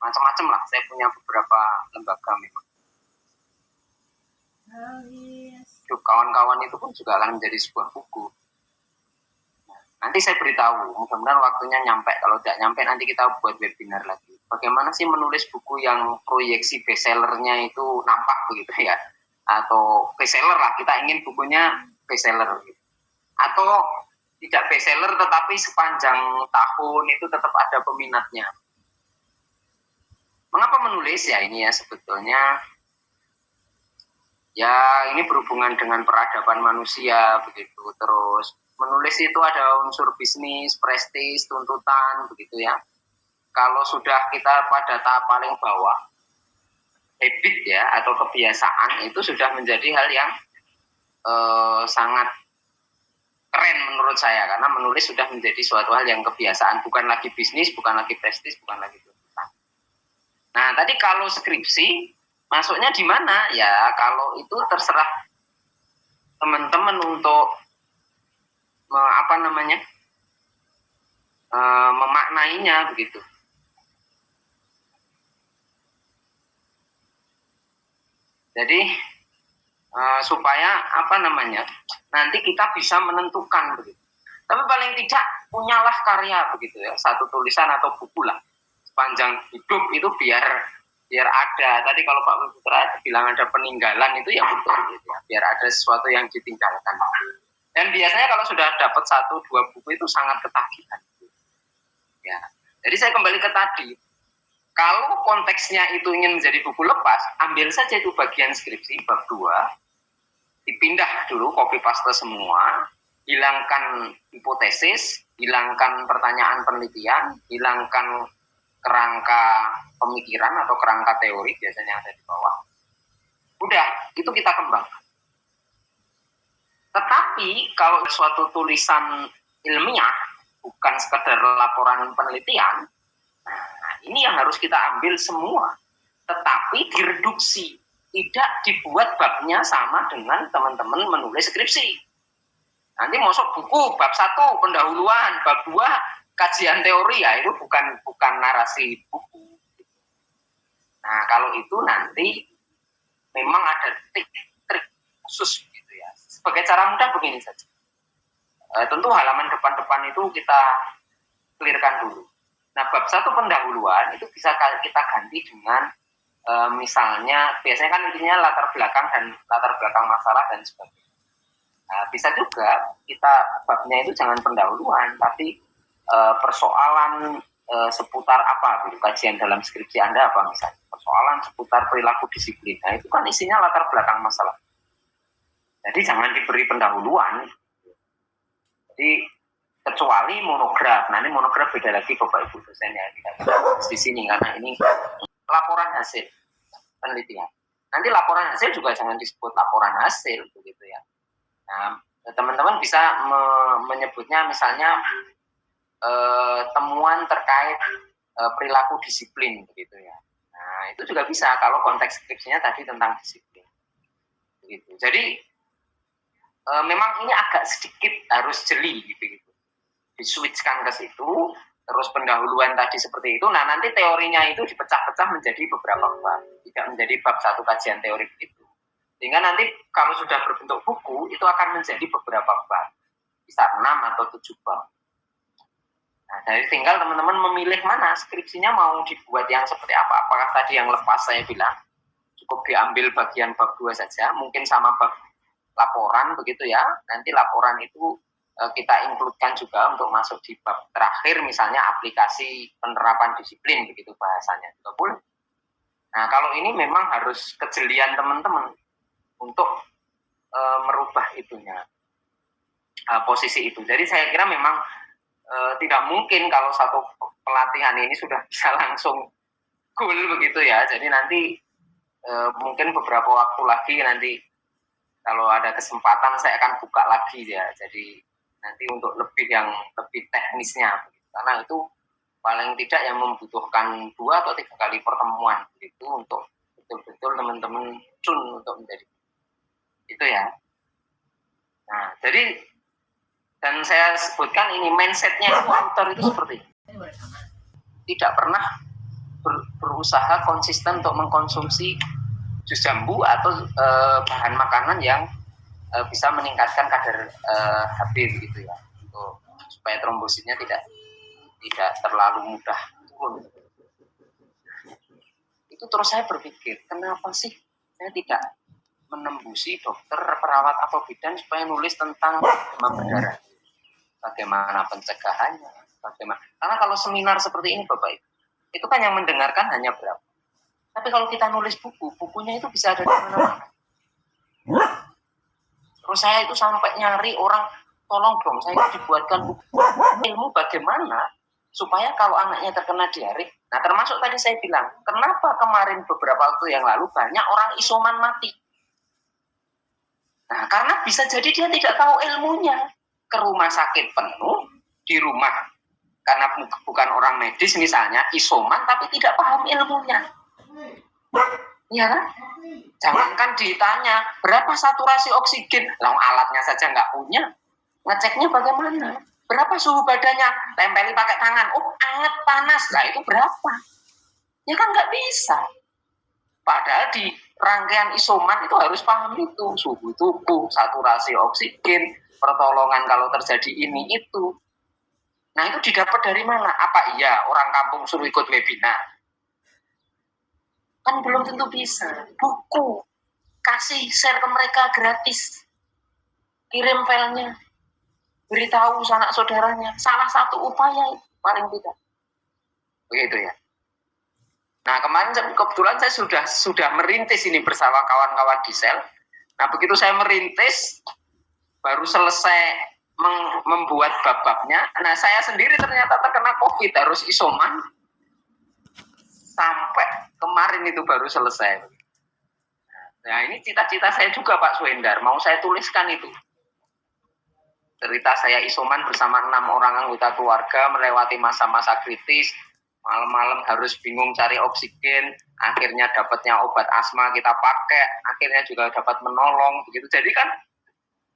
macam-macam lah. Saya punya beberapa lembaga memang. Kawan-kawan itu pun juga akan menjadi sebuah buku. Nanti saya beritahu, mudah-mudahan waktunya nyampe. Kalau tidak nyampe nanti kita buat webinar lagi. Bagaimana sih menulis buku yang proyeksi bestsellernya itu nampak begitu ya? Atau bestseller lah, kita ingin bukunya bestseller. Gitu. Atau tidak bestseller tetapi sepanjang tahun itu tetap ada peminatnya. Mengapa menulis ya ini ya sebetulnya? Ya ini berhubungan dengan peradaban manusia begitu. Terus menulis itu ada unsur bisnis, prestis, tuntutan begitu ya. Kalau sudah kita pada tahap paling bawah, habit ya atau kebiasaan itu sudah menjadi hal yang sangat keren menurut saya, karena menulis sudah menjadi suatu hal yang kebiasaan, bukan lagi bisnis, bukan lagi prestis, bukan lagi tuntutan. Nah tadi kalau skripsi masuknya di mana ya? Kalau itu terserah teman-teman untuk memaknainya begitu. Jadi supaya nanti kita bisa menentukan begitu. Tapi paling tidak punyalah karya begitu ya, satu tulisan atau buku lah sepanjang hidup itu biar ada. Tadi kalau Pak Putra bilang ada peninggalan itu ya betul gitu ya, biar ada sesuatu yang ditinggalkan. Dan biasanya kalau sudah dapat 1-2 buku itu sangat ketagihan. Ya, jadi saya kembali ke tadi. Kalau konteksnya itu ingin menjadi buku lepas, ambil saja itu bagian skripsi bab 2, dipindah dulu, copy paste semua, hilangkan hipotesis, hilangkan pertanyaan penelitian, hilangkan kerangka pemikiran atau kerangka teori biasanya ada di bawah. Udah, itu kita kembangkan. Tetapi kalau suatu tulisan ilmiah, bukan sekedar laporan penelitian, nah ini yang harus kita ambil semua. Tetapi direduksi, tidak dibuat babnya sama dengan teman-teman menulis skripsi. Nanti masuk buku bab 1 pendahuluan, bab 2 kajian teori, ya itu bukan narasi buku. Nah kalau itu nanti memang ada trik khusus gitu ya. Sebagai cara mudah begini saja. Tentu halaman depan-depan itu kita clearkan dulu. Nah bab 1 pendahuluan itu bisa kita ganti dengan misalnya biasanya kan intinya latar belakang masalah dan sebagainya. Nah, bisa juga kita babnya itu jangan pendahuluan, tapi persoalan seputar apa, gitu, kajian dalam skripsi Anda apa misalnya, persoalan seputar perilaku disiplin. Nah itu kan isinya latar belakang masalah. Jadi jangan diberi pendahuluan. Jadi kecuali monograf. Nah ini monograf beda lagi Bapak Ibu dosen ya, tidak di sini karena ini laporan hasil penelitian. Nanti laporan hasil juga jangan disebut laporan hasil begitu ya. Nah, teman-teman bisa menyebutnya misalnya temuan terkait perilaku disiplin begitu ya. Nah, itu juga bisa kalau konteks skripsinya tadi tentang disiplin. Begitu. Jadi memang ini agak sedikit harus jeli gitu. Diswitchkan ke situ, terus pendahuluan tadi seperti itu. Nah, nanti teorinya itu dipecah-pecah menjadi beberapa bab, tidak menjadi bab 1 kajian teori begitu. Sehingga nanti kalau sudah berbentuk buku, itu akan menjadi beberapa bab. Bisa 6 atau 7 bab. Nah, jadi tinggal teman-teman memilih mana skripsinya mau dibuat yang seperti apa. Apakah tadi yang lepas saya bilang, cukup diambil bagian bab 2 saja, mungkin sama bab laporan begitu ya. Nanti laporan itu kita include-kan juga untuk masuk di bab terakhir, misalnya aplikasi penerapan disiplin, begitu bahasanya. Juga boleh. Nah, kalau ini memang harus kejelian teman-teman untuk merubah itunya, posisi itu. Jadi saya kira memang tidak mungkin kalau satu pelatihan ini sudah bisa langsung goal begitu ya. Jadi nanti mungkin beberapa waktu lagi nanti kalau ada kesempatan saya akan buka lagi ya. Jadi nanti untuk lebih teknisnya begitu. Karena itu paling tidak yang membutuhkan 2 atau 3 kali pertemuan begitu untuk betul-betul teman-teman tune untuk menjadi itu ya. Nah, jadi dan saya sebutkan ini mindsetnya itu author itu seperti tidak pernah berusaha konsisten untuk mengkonsumsi jus jambu atau bahan makanan yang bisa meningkatkan kadar HB gitu ya, untuk supaya trombositnya tidak terlalu mudah turun. Itu terus saya berpikir, kenapa sih saya tidak menembusi dokter, perawat atau bidan supaya nulis tentang demam berdarah, bagaimana pencegahannya, bagaimana. Karena kalau seminar seperti ini Bapak Ibu, itu kan yang mendengarkan hanya berapa. Tapi kalau kita nulis bukunya itu bisa ada di mana-mana. Terus saya itu sampai nyari orang, tolong dong saya dibuatkan buku ilmu bagaimana supaya kalau anaknya terkena diare. Nah termasuk tadi saya bilang, kenapa kemarin beberapa waktu yang lalu banyak orang isoman mati. Nah karena bisa jadi dia tidak tahu ilmunya. Ke rumah sakit penuh, di rumah karena bukan orang medis misalnya, isoman tapi tidak paham ilmunya. Iya kan? Jangankan ditanya berapa saturasi oksigen, alatnya saja nggak punya. Ngeceknya bagaimana? Berapa suhu badannya? Tempeli pakai tangan. Oh, anget, panas. Nah, itu berapa? Ya kan nggak bisa. Padahal di rangkaian isoman itu harus paham itu. Suhu tubuh, saturasi oksigen, pertolongan kalau terjadi ini, itu. Nah, itu didapat dari mana? Apa iya orang kampung suruh ikut webinar? Kan belum tentu bisa. Buku. Kasih, share ke mereka gratis. Kirim filenya. Beritahu sanak saudaranya, salah satu upaya paling tidak. Begitu ya. Nah kemarin kebetulan saya sudah merintis ini bersama kawan-kawan di sel. Nah begitu saya merintis, baru selesai membuat bab-babnya. Nah saya sendiri ternyata terkena COVID, harus isoman. Sampai kemarin itu baru selesai. Nah ini cita-cita saya juga Pak Suhendar, mau saya tuliskan itu. Cerita saya isoman bersama 6 orang anggota keluarga melewati masa-masa kritis, malam-malam harus bingung cari oksigen, akhirnya dapatnya obat asma kita pakai, akhirnya juga dapat menolong, begitu. Jadi kan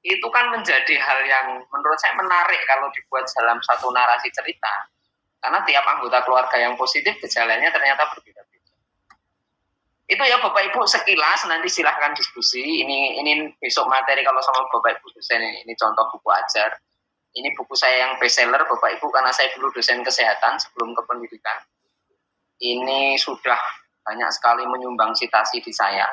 itu kan menjadi hal yang menurut saya menarik kalau dibuat dalam satu narasi cerita, karena tiap anggota keluarga yang positif gejalanya ternyata berbeda-beda. Itu ya Bapak Ibu sekilas, nanti silahkan diskusi. Ini besok materi kalau sama Bapak Ibu dosen, ini contoh buku ajar. Ini buku saya yang bestseller Bapak Ibu, karena saya dulu dosen kesehatan sebelum ke pendidikan. Ini sudah banyak sekali menyumbang citasi di saya.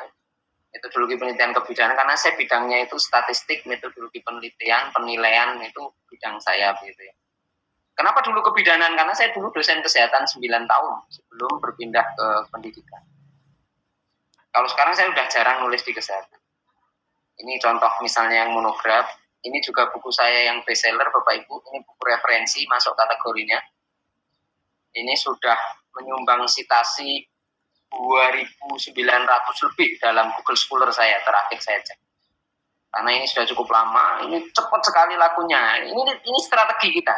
Metodologi penelitian kebidanan, karena saya bidangnya itu statistik, metodologi penelitian, penilaian, itu bidang saya gitu ya. Kenapa dulu kebidanan? Karena saya dulu dosen kesehatan 9 tahun sebelum berpindah ke pendidikan. Kalau sekarang saya udah jarang nulis di kesehatan. Ini contoh misalnya yang monograf. Ini juga buku saya yang bestseller Bapak Ibu. Ini buku referensi masuk kategorinya. Ini sudah menyumbang citasi 2.900 lebih dalam Google Scholar saya, terakhir saya cek. Karena ini sudah cukup lama, ini cepat sekali lakunya. Ini strategi kita.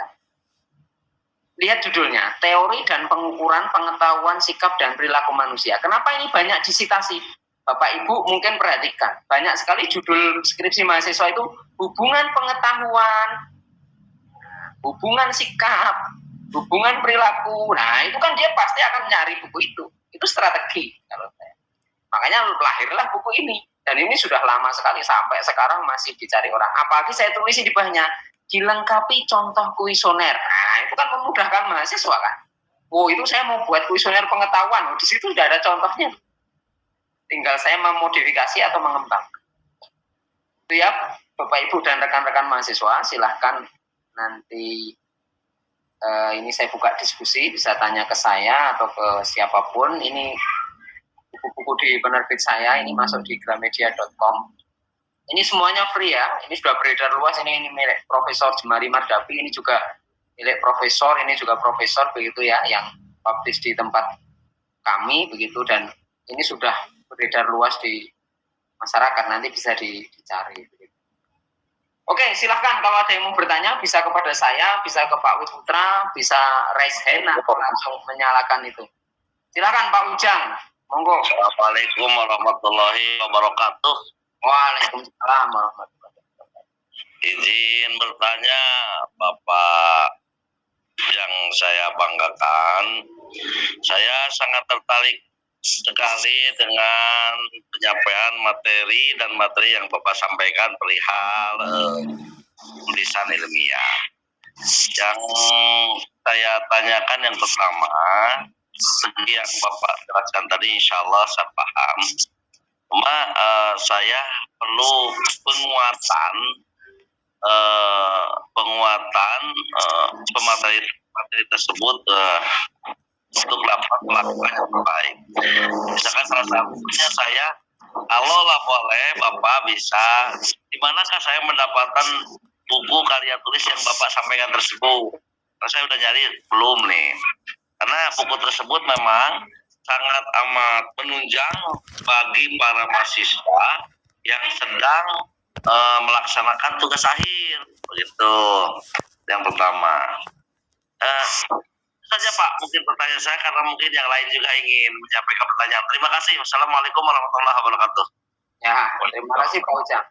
Lihat judulnya, Teori dan Pengukuran Pengetahuan Sikap dan Perilaku Manusia. Kenapa ini banyak disitasi? Bapak Ibu mungkin perhatikan, banyak sekali judul skripsi mahasiswa itu hubungan pengetahuan, hubungan sikap, hubungan perilaku. Nah itu kan dia pasti akan nyari buku itu. Itu strategi kalau saya. Makanya lahirlah buku ini. Dan ini sudah lama sekali, sampai sekarang masih dicari orang. Apalagi saya tulis di bawahnya, dilengkapi contoh kuesioner. Nah itu kan memudahkan mahasiswa kan. Oh itu saya mau buat kuesioner pengetahuan. Di situ sudah ada contohnya. Tinggal saya memodifikasi atau mengembangkan. Itu ya Bapak Ibu dan rekan-rekan mahasiswa, silahkan nanti ini saya buka diskusi, bisa tanya ke saya atau ke siapapun. Ini buku-buku di penerbit saya, ini masuk di gramedia.com. Ini semuanya free ya, ini sudah beredar luas. Ini milik Profesor Jemari Mardapi, ini juga milik profesor, ini juga profesor begitu ya, yang publish di tempat kami begitu, dan ini sudah beredar luas di masyarakat, nanti bisa dicari begitu. Oke, silahkan kalau ada yang mau bertanya bisa kepada saya, bisa ke Pak Wiputra, bisa raise hand atau langsung menyalakan itu. Silahkan Pak Ujang, monggo. Assalamualaikum warahmatullahi wabarakatuh. Waalaikumsalam warahmatullahi wabarakatuh. Izin bertanya, Bapak yang saya banggakan, Saya sangat tertarik sekali dengan penyampaian materi dan materi yang Bapak sampaikan perihal tulisan ilmiah. Yang saya tanyakan yang pertama, seperti yang Bapak jelaskan tadi, insya Allah saya paham. Cuma saya perlu penguatan pemateri tersebut untuk dapat melakukan yang terbaik. Misalkan salah satunya saya, kalau lah boleh Bapak bisa, di manakah saya mendapatkan buku karya tulis yang Bapak sampaikan tersebut? Karena saya udah nyari belum nih. Karena buku tersebut memang sangat amat menunjang bagi para mahasiswa yang sedang melaksanakan tugas akhir, begitu. Yang pertama. Saja Pak, mungkin pertanyaan saya karena mungkin yang lain juga ingin menyampaikan pertanyaan. Terima kasih. Wassalamualaikum warahmatullahi wabarakatuh. Ya, terima kasih Pak Ujang.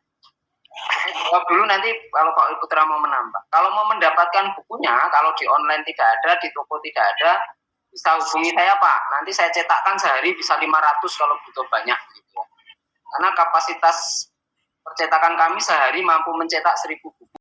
Saya jawab dulu nanti kalau Pak Putra mau menambah. Kalau mau mendapatkan bukunya, kalau di online tidak ada, di toko tidak ada, bisa hubungi saya Pak. Nanti saya cetakkan sehari bisa 500 kalau butuh banyak. Gitu. Karena kapasitas percetakan kami sehari mampu mencetak 1000 buku.